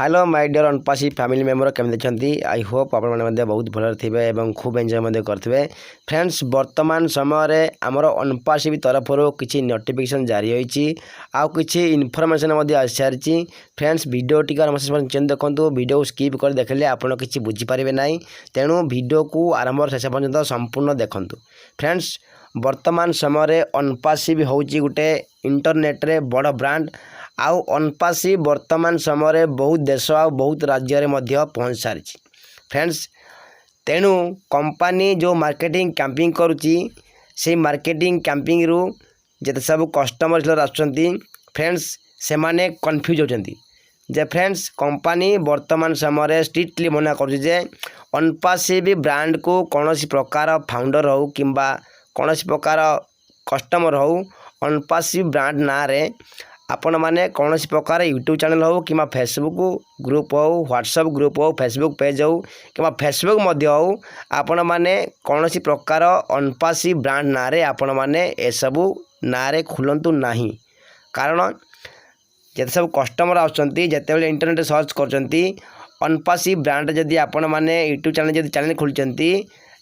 Hello my dear अनपासी family member केमती अच्छी आई होप आपने बहुत भल थे और खूब एंजॉय करेंगे फ्रेंड्स। वर्तमान समय आमर अनपासी तरफ किसी नोटिफिकेशन जारी होती किसी इनफॉरमेशन आसी सारी फ्रेंड्स। वीडियो टी देखो वीडियो स्किप कर देखले आप किसी बुझीपारे ना तेणु वीडियो को आरंभ शेष पर्यंत संपूर्ण देखूँ फ्रेंड्स। वर्तमान समय अनपासी हूँ गोटे इंटरनेट रे बड़ ब्रांड आउ अनपासी वर्तमान समय बहुत देश आ बहुत राज्य में पहुँच सारी फ्रेंड्स। तेणु कंपनी जो मार्केटिंग कैंपिंग करुच्ची से मार्केटिंग कैंपिंग रु जिते सब कस्टमर आसुँच फ्रेंड्स से माने कन्फ्यूज होती जे फ्रेंड्स कंपनी वर्तमान समय स्ट्रिक्टली मना कर अनपासिव ब्रांड को कौन प्रकार फाउंडर हो कि कौन प्रकार कस्टमर हो अनपासिव ब्रांड ना रे आपण मैंने कौन प्रकार यूट्यूब चैनल हो कि फेसबुक ग्रुप हो व्हाट्सएप ग्रुप हो फेसबुक पेज हो कि फेसबुक हो आपण मैंने कौन प्रकार अनपासिव ब्रांड ना रे आपण मैंने एसबू ना रे खुलंतु नहीं। कारण जिते सब कस्टमर आसते इंटरनेट सर्च करचंती अनपासिव ब्रांड जदि आपण मैंने यूट्यूब चैनल जब चैनल खोलचंती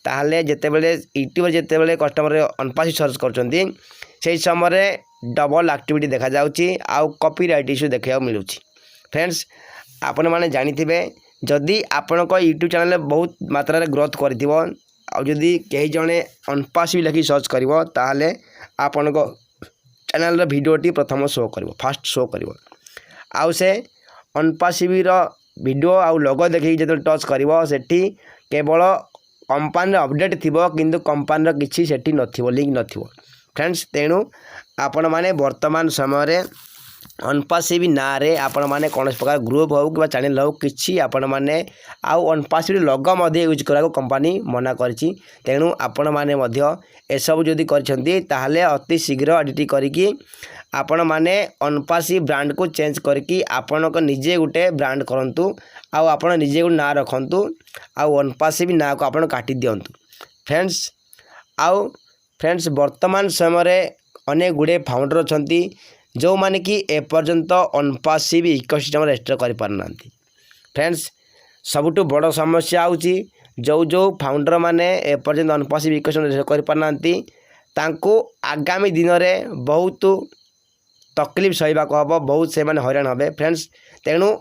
ताहले जेतेबेले यूट्यूब जेतेबेले कस्टमर अनपासिव सर्च करचंती से समय डबल एक्टिविटी देखा जाउची आउ कॉपीराइट इश्यू देखा मिलूँ फ्रेंड्स। आपण मैंने जानिथिबे जदि आपण को यूट्यूब चैनल बहुत मात्रा ग्रोथ करिथिबो आ जदि कई जणे अनपासिव लिखि सर्च करिवो ताहले आपण को चैनल भिडियोटी प्रथम शो करिवो फास्ट शो करिवो आउ से अनपासिव वीडियो आउ लोगो देखि जदि टच करिवो सेठी केवल कंपनी अपडेट थिबो किंतु कंपनी किछि सेठी नथिबो लिंक नथिबो फ्रेंड्स। तेणु आपण माने वर्तमान समय अनपासिव ना रे आपण माने कौन प्रकार ग्रुप हो कि चैनल हो किसी आपण माने आउ अनपासिव लोगो मध्य यूज करा कंपनी मना करछि। तेणु आपण माने मध्य एसबू जदि करछंती ताहले अति शीघ्र एडिट करिकी आपण माने अनपासिव ब्रांड को चेंज करके आपण को निजे गुटे ब्रांड करंतु आउ आपण निजे गुटे ना रखंतु आउ अनपासिव ना को आपण काटी दियंतु फ्रेंड्स। आउ फ्रेंड्स वर्तमान समय अनेक गुड़े फाउंडर अच्छा जो माने कि एपर्यंत अनपासिव इकोसिस्टम रजिस्टर कर पारना फ्रेंड्स। सबुठु बड़ समस्या आउची जो जो फाउंडर माने एपर्यंत अनपासिव इकोसिस्टम रजिस्टर कर पारना तांको आगामी दिन में बहुत तकलीफ सहिबा को हबो बहुत से माने हैरान हेबे फ्रेंड्स। तेणु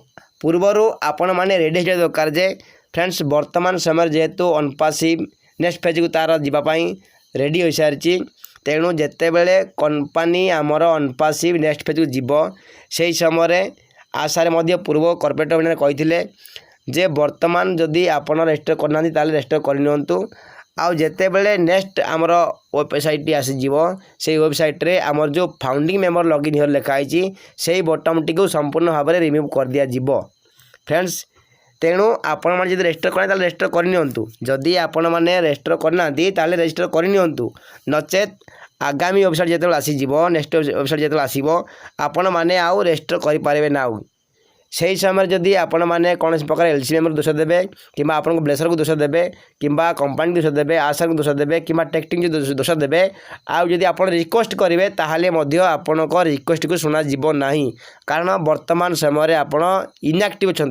पूर्वर आपण माने रेडी हो दरकार जे फ्रेंड्स वर्तमान समय जेहेतु अनपासिव नेक्स्ट फेज को तार जीवाई रेडी हो सारी तेणु जिते बड़े कंपनी आमर अनपासिव नेक्स्ट फेज को जीव से समय आशारे पूर्व कॉर्पोरेट मैंने कही जे वर्तमान जदि आपड़ रजिस्टर करना रजिस्टर करनी आउ जिते बड़े नेक्स्ट आमर वेबसाइट आसीज से वेबसाइट रे आमर जो फाउंडिंग मेंबर लॉगिन हियर लिखाई से बटन टी संपूर्ण भाव में रिमूव कर दिया फ्रेंड्स। तेणु आपण मैंने जब रजिस्टर करना रजिस्टर करनी जदि आपण मैंने रजिस्टर करना रजिस्टर करनी नचेत आगामी वेबसाइट जो आसीज नेक्स्ट वेबसाइट जो आसो आपण मैंने आउ रजिस्टर करें ना से समय जदि आपण मैंने कौन प्रकार एलसी मेंबर दोष देवे कि आपको ब्लेसर को दोष देवे कि कंपनी दोष देवे आशर को दोष देवे कि टेक्टिंग दोष देवे आउ जदि आप रिक्वेस्ट करेंगे ताहले आपण रिक्वेस्ट को शुणा ना कारण वर्तमान समय आपण इनएक्टिव अच्छा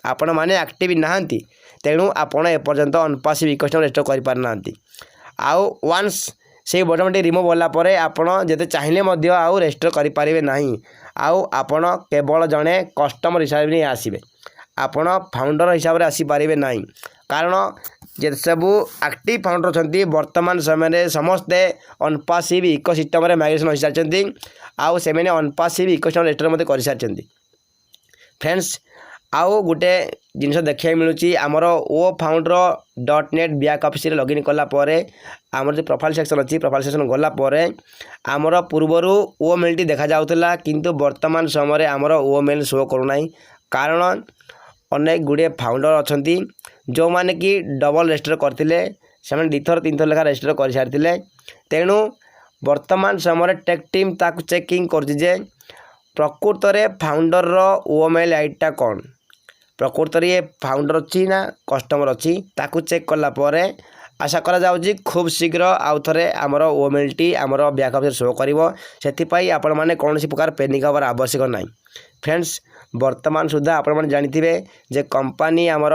आपण मैंने एक्टिव नहांती तेणु आपण एपर्यंत अनपासिव इकोसिस्टम रजिस्टर कर पारना आउ वन्स से बटन टी रिमूव होगापर आपड़ जिते चाहिए आउ रजिस्टर करें ना आउ आपण केवल जड़े कस्टमर हिसाब से आसबे आपण फाउंडर हिसाब से आसीपारे ना कारण जे सबू एक्टिव फाउंडर अच्छा वर्तमान समय समस्ते अनपासिव इकोसिस्टम माइग्रेशन हो सारी आउ से अनपासिव इकोसिस्टम रजिस्टर कर सारी फ्रेंड्स। आउ गोटे जिनस देखा मिलूँ आमर ओ founder.net बैक ऑफिस लॉगिन कलापर आमर जो प्रोफाइल सेक्शन अच्छी प्रोफाइल सेक्शन गलापर आमर पूर्वर ओ मेल टी देखा जाउतला किंतु वर्तमान समय आमर ओ मेल शो करूना कारण अनेक गुड़े फाउंडर अच्छा जो माने कि डबल रजिस्टर करते से दिथर तीन थर लेखा रजिस्टर कर सारी तेणु वर्तमान समय टेक टीम ताकू चेकिंग कर प्रकृत में फाउंडर ओ मेल आईडीटा कौन प्रकृत में ये फाउंडर अच्छी ना कस्टमर अच्छी ताकू चेक कलापर आशा करा जाउची खूब शीघ्र आउ थे आमर ओ मेल टी आमर बैक ऑफिस शो कर से आपण मैंने कौन प्रकार पैनिक हबार आवश्यक ना फ्रेंड्स। ବର୍ତ୍ତମାନ ସୁଦ୍ଧା ଆପଣମାନେ ଜାଣିଥିବେ ଯେ କମ୍ପାନୀ ଆମର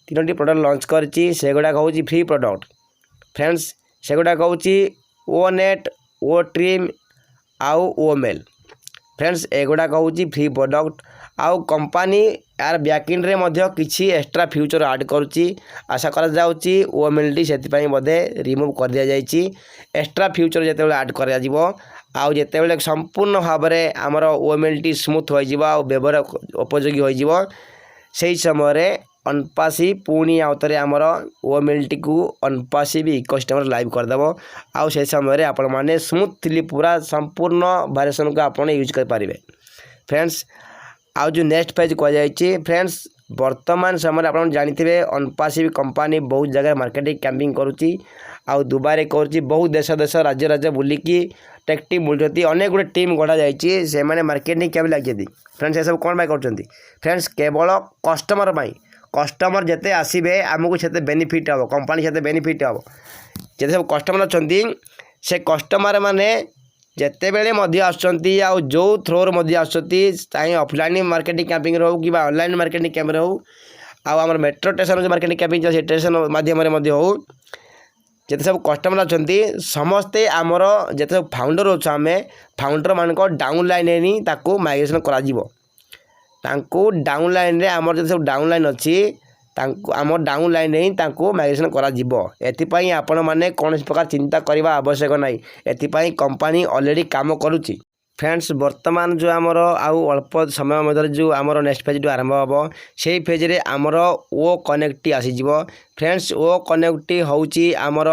3ଟି ପ୍ରଡ଼କ୍ଟ ଲଞ୍ଚ କରିଛି। ସେଗୁଡ଼ାକ ହେଉଛି ଫ୍ରି ପ୍ରଡ଼କ୍ଟ। ଫ୍ରେଣ୍ଡସ୍ ସେଗୁଡ଼ାକ ହେଉଛି ଓ ନେଟ୍, ଓ ଟ୍ରିମ୍ ଆଉ ଓ ମେଲ୍। फ्रेंड्स एगुड़ाक हूँ फ्री प्रोडक्ट आउ कंपनी यार बैकएंड रे मध्य किसी एक्स्ट्रा फ्यूचर ऐड करुच्ची। आशा करा जाउची ओ मिलटी से बोधे रिमूव कर दिया जाइए। एक्स्ट्रा फ्यूचर जिते ऐड कर आउ जिते संपूर्ण भाव में आमर ओ मिलटी स्मूथ हो व्यवहार उपयोगी हो से समय अनपासी पुणी आउ थे आमर ओ मिलटी को अनपासी भी इकोसिस्टम लाइव करदेव आउ से समय आपण मैंने स्मूथली पूरा संपूर्ण वेरिएशन को आप यूज करें। फ्रेंड्स आउ जो नेक्स्ट पेज कहुई फ्रेंड्स वर्तमान समय आप जानते अनपासी कंपनी बहुत जगह मार्केटिंग कैंपिंग करुच्ची आउ दुबई कर बहुत देश देश राज्य राज्य बुलिकी टेक टीम बुलती अनेक गुड़े टीम गढ़ा जाए मार्केटिंग कैंप लगे। फ्रेंड्स ये सब कौन कर फ्रेंड्स केवल कस्टमर जिते आसबे आमको से बेनिफिट हम कंपनी से बेनिफिट हम जिते सब कस्टमर अच्छा से कस्टमर मैंने जिते बड़े आउ जो थ्रोर चाहे ऑफलाइन मार्केटिंग कैंपिंग हो कि ऑनलाइन मार्केटिंग कैंप हो आम मेट्रो स्टेशन जो मार्केटिंग कैंपिंग से स्टेशन मध्यम हो जिते सब कस्टमर अच्छा समस्ते आमर जिते सब फाउंडर अच्छे आम फाउंडर मान डाउनलाइन ही माइग्रेशन कर डाउनलाइन रे आमर जो सब डाउनलाइन अच्छी आम डाउनलाइन ही माइग्रेशन कर आपण मैंने कौन प्रकार चिंता करने आवश्यक ना। एपाई कंपनी ऑलरेडी काम करुच्ची। फ्रेंड्स वर्तमान जो आमर आउ अल्प समय मध्य जो आमर नेक्स्ट फेज जो आरंभ हम से फेज रे आमर ओ कनेक्ट आसीज। फ्रेंड्स ओ कनेक्ट होची आमर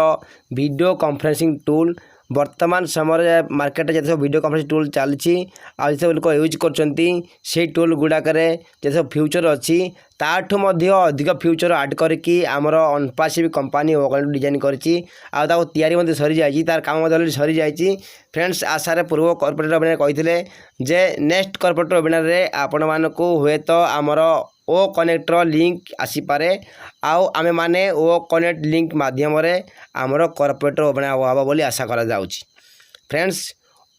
वीडियो कॉन्फ्रेंसिंग टूल। वर्तमान समय मार्केट जिते सब वीडियो कॉन्फ्रेंस टूल चलती आज सब लोग यूज कर टूल गुड़ाक जिते सब फ्यूचर अच्छी ताठू अधिक फ्यूचर ऐड करके आमर अनपासिव कंपनी डिजाइन करछि तैयारी सरी जाइए तार काम सरी जाइए। फ्रेंड्स आशारे पूर्व कॉर्पोरेट वेबिनार कहते जे नेक्स्ट कॉर्पोरेट वेबिनार रे आपण मानकु हुए तो आमर ओ कनेक्टर लिंक आसीपे आउ आमे माने ओ कनेक्ट लिंक माध्यम रे आमर कॉर्पोरेट वेबिनार हम बोली आशा करा जाउछि। फ्रेंड्स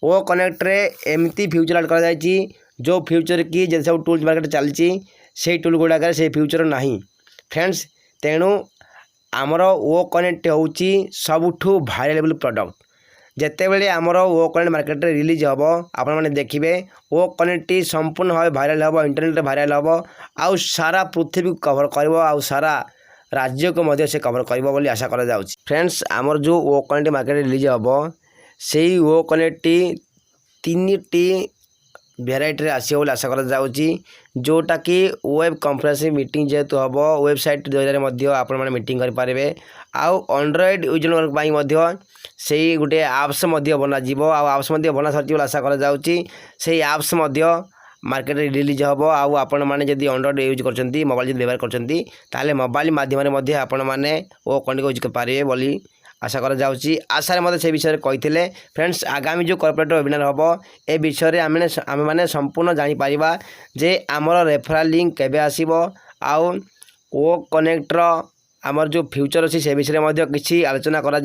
ओ कनेक्ट रे एमती फ्यूचर ऐड करा जाइछि जो फ्यूचर की जैसे सब टूल्स मार्केट चलती से टूल गुड़ाक से फ्यूचर नहीं। फ्रेंड्स तेणु आमर ओ कनेक्ट होची सबुठू भाइरल प्रोडक्ट जिते बड़े आमर ओ कनेक्ट मार्केट रे रिलीज हम आपण मैंने देखिए ओ कनेक्ट संपूर्ण भाव भाइरल हम इंटरनेट भाइरल हम आउ सारा पृथ्वी को कवर कर आउ सारा राज्य को मध्य से कवर कर बोली आशा करा जाउछि। फ्रेंड्स आमर जो ओ कनेक्ट मार्केट रिलीज हम से ओ कनेक्ट 3टी भेराइटी आसो बोली आशा करा जाउछि जोटा कि वेब कॉन्फ्रेंसिंग मीटिंग जेहेतु हम वेबसाइट जरिए आपण मैंने मीटिंग करेंगे आउ एंड्रॉइड यूजर से गोटे आप्स बना आप्स बना सारी आशा करा जाउछि। से आप्स मार्केट रिलीज हम आपण मैंने जब एंड्रॉइड यूज कर मोबाइल जब व्यवहार कर मोबाइल माध्यम आपण मैंने ओ कनेक्ट यूज करेंगे बोली आशा करा जाउछि। आशा मत से विषय कहते फ्रेंड्स आगामी जो कॉर्पोरेट वेबिनार हम ए विषय आम मैंने संपूर्ण जानीपर जे आमर रेफराल लिंक केबे आसीबो आउ ओ कनेक्टर आमर जो फ्यूचर अच्छी से विषय में किसी आलोचना करा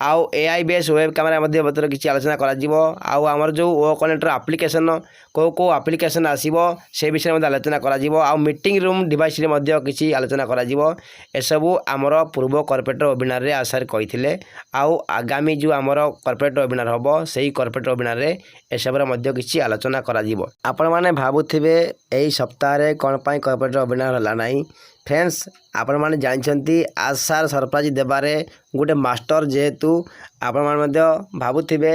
आउ एआई बेस वेब कैमेरा मध्य किसी आलोचना करा आउ आमर जो ओ कनेक्टर एप्लिकेशन को एप्लिकेशन आसीबो से विषय में आलोचना करा आउ मीटिंग रूम डिवाइस रे मध्य किसी आलोचना करा एसबू आमर पूर्व कॉर्पोरेट वेबिनार रे आशा कहते आउ आगामी जो आमर कॉर्पोरेट वेबिनार हम से कॉर्पोरेट वेबिनार रे एसबूर मध्य किसी आलोचना करा आपण माने भाबुथिबे एई सप्ताह रे कोन पई कॉर्पोरेट वेबिनार हला नाही। फ्रेंड्स आपण माने जानछंती आशार सरप्राइज देबारे गोटे मास्टर जेहेतु आपण माने भाबुथिबे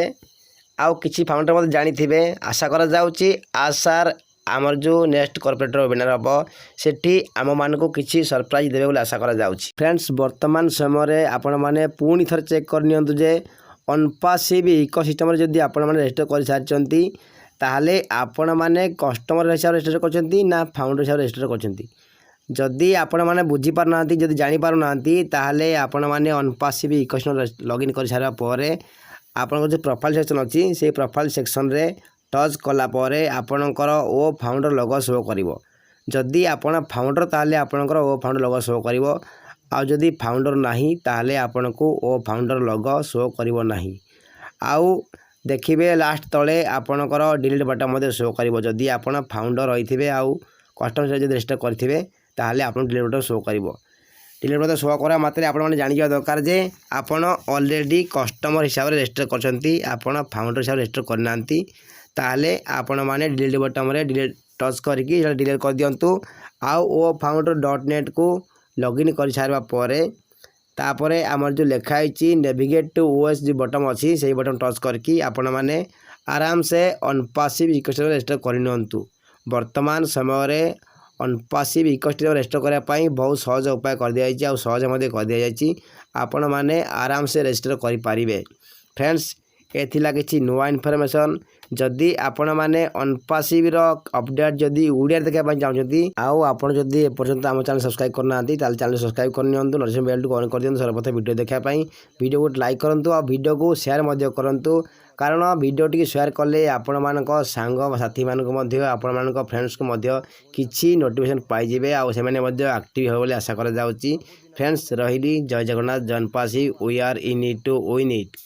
आउ किसी फाउंडर मत जानिथिबे आशा करा जाउची आशार आमर जो नेक्स्ट कॉर्पोरेट वेबिनार हम सेठी आम मानक किसी सरप्राइज देबे बोली आशा करा जाउची। फ्रेंड्स वर्तमान समय रे आपण माने पुणी थर चेक कर नियंतु जे अनपासिव इकोसिस्टम रे जदी आपण माने रजिस्टर कर सारचंती ताहाले आपण माने कस्टमर हिसाब रजिस्टर करचंती ना फाउंडर हिसाब रजिस्टर करचंती। जदि आपण माने बुझी पार नांती जदि जानि पार नांती ताहाले आपण माने अनपासिव इकोसिस्टम लॉगिन कर सारा परे आपन जो प्रोफाइल सेक्शन अच्छी से प्रोफाइल सेक्शन रे टच कला परे आपणकर ओ फाउंडर लोगो शो करिवो। जदि आपण फाउंडर ताहाले आपणकर ओ फाउंडर लोगो शो करिवो आउ जदि फाउंडर नाही ताहाले आपणको ओ फाउंडर लोगो शो करिवो नाही। आउ देखिए लास्ट तले आपणकर डिलीट बटन मध्य शो कर जदि आप फाउंडर रही थे आउ कस्टमर जो रजिस्टर करेंगे ताहले आप डिलीट बटन शो कर डिलीट बटन शो करा मात्रे आपने जानिया दरकार जे आपण ऑलरेडी कस्टमर हिसाब से रजिस्टर कर फाउंडर हिसाब से रजिस्टर करना ताहले आपण मैंने डिलीट बटन में डिलीट टच करके डिलीट कर दिंतु आउ ओ founder.net को लॉगिन कर सारा तापर आमर जो लिखाई नेविगेट टू ओएस जो बटन अच्छी से बटन टच करके आपण मैंने आराम से अनपासिव इकोसिस्टम रजिस्टर करनियंतु। वर्तमान समय अनपासिव इकोसिस्टम रजिस्टर करने बहुत सहज उपाय कर दिया और सहज कर दिया आपण मैंने आराम से रजिस्टर करें। फ्रेंड्स एथिला किसी नुआ इनफॉरमेशन जदि आपण मैंने अनपासिव अपडेट जदि ओडिया देखा चाहते आउ आपड़ जदि एपर्यंत आम चैनल सब्सक्राइब करना चैनल सब्सक्राइब करनी नोटिफिकेशन बेल को ऑन कर दिखाँ सर्वप्रथम वीडियो देखापी वीडियो को लाइक करूँ और वीडियो को शेयर करूँ कारण वीडियो टी शेयर कले आपण मान सांग साथी मानक आपण मान फ्रेंड्स को किसी नोटिफिकेशन पाइबे आउ से एक्टिव हो आशा कर फ्रेंड्स रही जय जगन्नाथ जय अनपासिव we are in it to win it.